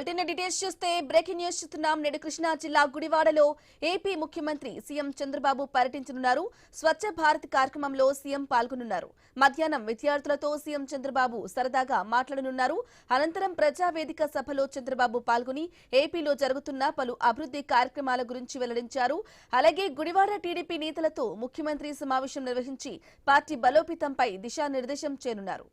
Details చూస్తే breaking news చూస్తున్నాం. నేడు కృష్ణా జిల్లా గుడివాడలో ఏపీ ముఖ్యమంత్రి సీఎం చంద్రబాబు పర్యటించనున్నారు. స్వచ్ఛ భారత్ కార్యక్రమంలో సీఎం పాల్గొనున్నారు. మధ్యాహ్నం విద్యార్థులతో సీఎం చంద్రబాబు సరదాగా మాట్లాడనున్నారు. అనంతరం ప్రజావేదిక సభలో చంద్రబాబు పాల్గొని ఏపీలో జరుగుతున్న పలు అభివృద్ధి కార్యక్రమాల గురించి వెల్లడించారు. అలాగే గుడివాడ టీడీపీ నేతలతో ముఖ్యమంత్రి సమావేశం నిర్వహించి పార్టీ బలోపేతంపై దిశానిర్దేశం చేయనున్నారు.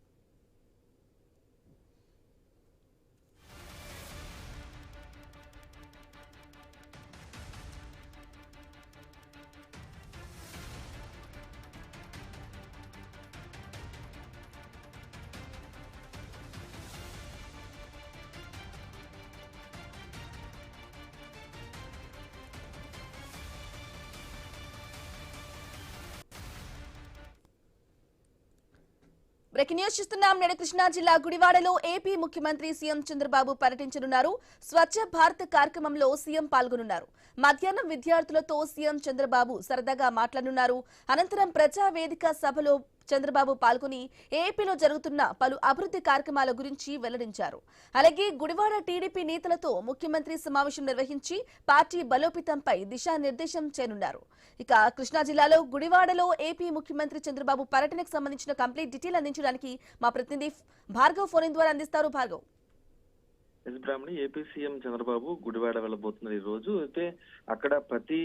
బ్రేకింగ్ న్యూస్ చూస్తున్నాం. నేడు కృష్ణా జిల్లా గుడివాడలో ఏపీ ముఖ్యమంత్రి సీఎం చంద్రబాబు పర్యటించనున్నారు. స్వచ్ఛ భారత్ కార్యక్రమంలో సీఎం పాల్గొనున్నారు. మధ్యాహ్నం విద్యార్థులతో సీఎం చంద్రబాబు సరదాగా మాట్లాడనున్నారు. అనంతరం ప్రజావేదిక సభలో చంద్రబాబు పాల్గొని ఏపీలో జరుగుతున్న పలు అభివృద్ధి కార్యక్రమాల గురించి వెల్లడించారు. అలాగే గుడివాడ టీడీపీ నేతలతో ముఖ్యమంత్రి సమావేశం నిర్వహించి పార్టీ బలోపేతంపై దిశానిర్దేశం చేయనున్నారు. ఇక కృష్ణా జిల్లాలో గుడివాడలో ఏపీ ముఖ్యమంత్రి చంద్రబాబు పర్యటనకు సంబంధించిన కంప్లీట్ డీటెయిల్ అందించడానికి మా ప్రతినిధి భార్గవ్ ఫోన్ ద్వారా అందిస్తారు. భార్గవ్. ఏపీ సీఎం చంద్రబాబు గుడివాడ వెళ్ళబోతున్నారు. ఈ రోజు అయితే అక్కడ ప్రతి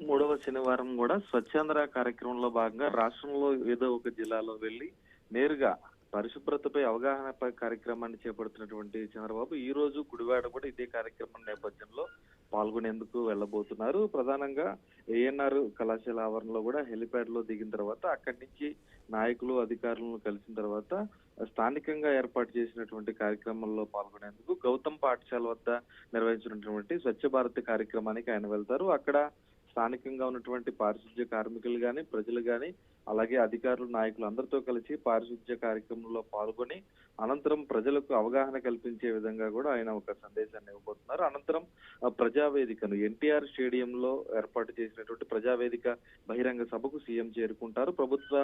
3వ శనివారం కూడా స్వచ్ఛాంధ్ర కార్యక్రమంలో భాగంగా రాష్ట్రంలో ఏదో ఒక జిల్లాలో వెళ్లి నేరుగా పరిశుభ్రతపై అవగాహన కార్యక్రమాన్ని చేపడుతున్నటువంటి చంద్రబాబు ఈ రోజు గుడివాడ కూడా ఇదే కార్యక్రమం నేపథ్యంలో పాల్గొనేందుకు వెళ్లబోతున్నారు. ప్రధానంగా ఏఎన్ఆర్ కళాశాల ఆవరణలో కూడా హెలిప్యాడ్ లో దిగిన తర్వాత అక్కడి నుంచి నాయకులు అధికారులను కలిసిన తర్వాత స్థానికంగా ఏర్పాటు చేసినటువంటి కార్యక్రమంలో పాల్గొనేందుకు గౌతమ్ పాఠశాల వద్ద నిర్వహించినటువంటి స్వచ్ఛ భారత్ కార్యక్రమానికి ఆయన వెళ్తారు. అక్కడ స్థానికంగా ఉన్నటువంటి పారిశుధ్య కార్మికులు గాని ప్రజలు గాని అలాగే అధికారులు నాయకులు అందరితో కలిసి పారిశుధ్య కార్యక్రమంలో పాల్గొని అనంతరం ప్రజలకు అవగాహన కల్పించే విధంగా కూడా ఆయన ఒక సందేశాన్ని ఇవ్వబోతున్నారు. అనంతరం ప్రజావేదికను ఎన్టీఆర్ స్టేడియంలో ఏర్పాటు చేసినటువంటి ప్రజావేదిక బహిరంగ సభకు సీఎం చేరుకుంటారు. ప్రభుత్వ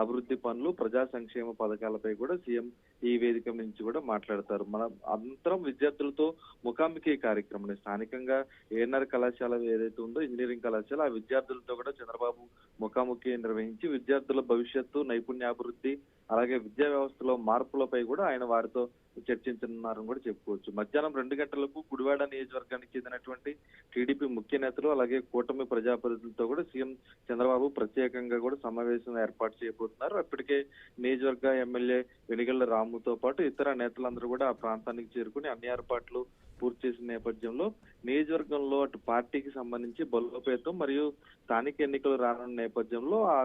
అభివృద్ధి పనులు ప్రజా సంక్షేమ పథకాలపై కూడా సీఎం ఈ వేదిక నుంచి కూడా మాట్లాడతారు. మన అనంతరం విద్యార్థులతో ముఖాముఖి కార్యక్రమం స్థానికంగా ఏఎన్ఆర్ కళాశాల ఏదైతే ఉందో ఇంజనీరింగ్ కళాశాల ఆ విద్యార్థులతో కూడా చంద్రబాబు ముఖాముఖి నిర్వహించి విద్యార్థుల భవిష్యత్తు నైపుణ్యాభివృద్ధి అలాగే విద్యా వ్యవస్థలో మార్పులపై కూడా ఆయన వారితో చర్చించనున్నారని కూడా చెప్పుకోవచ్చు. మధ్యాహ్నం 2 గంటలకు గుడివాడ నియోజకవర్గానికి చెందినటువంటి టీడీపీ ముఖ్య నేతలు అలాగే కూటమి ప్రజాప్రతినిధులతో కూడా సీఎం చంద్రబాబు ప్రత్యేకంగా కూడా సమావేశం ఏర్పాటు చేయబోతున్నారు. అప్పటికే నియోజకవర్గ ఎమ్మెల్యే వెనిగళ్ల రాముతో పాటు ఇతర నేతలందరూ కూడా ఆ ప్రాంతానికి చేరుకుని అన్ని ఏర్పాట్లు పూర్తి చేసిన నేపథ్యంలో నియోజకవర్గంలో అటు పార్టీకి సంబంధించి బలోపేతం మరియు స్థానిక ఎన్నికలు రానున్న నేపథ్యంలో ఆ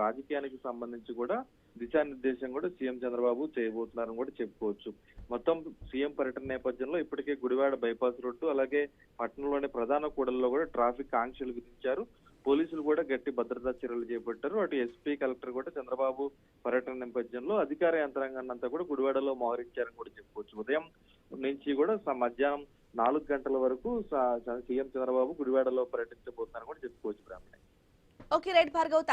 రాజకీయానికి సంబంధించి కూడా దిశానిర్దేశం కూడా సీఎం చంద్రబాబు చేయబోతున్నారని కూడా చెప్పుకోవచ్చు. మొత్తం సీఎం పర్యటన నేపథ్యంలో ఇప్పటికే గుడివాడ బైపాస్ రోడ్డు అలాగే పట్టణంలోని ప్రధాన కూడల్లో కూడా ట్రాఫిక్ ఆంక్షలు విధించారు. పోలీసులు కూడా గట్టి భద్రతా చర్యలు చేపట్టారు. అటు ఎస్పీ కలెక్టర్ కూడా చంద్రబాబు పర్యటన నేపథ్యంలో అధికార యంత్రాంగాన్ని అంతా కూడా గుడివాడలో మోహరించారని కూడా చెప్పుకోవచ్చు. ఉదయం నుంచి కూడా మధ్యాహ్నం 4 గంటల వరకు సీఎం చంద్రబాబు గుడివాడలో పర్యటించబోతున్నారని కూడా చెప్పుకోవచ్చు. Okay right Bhargav.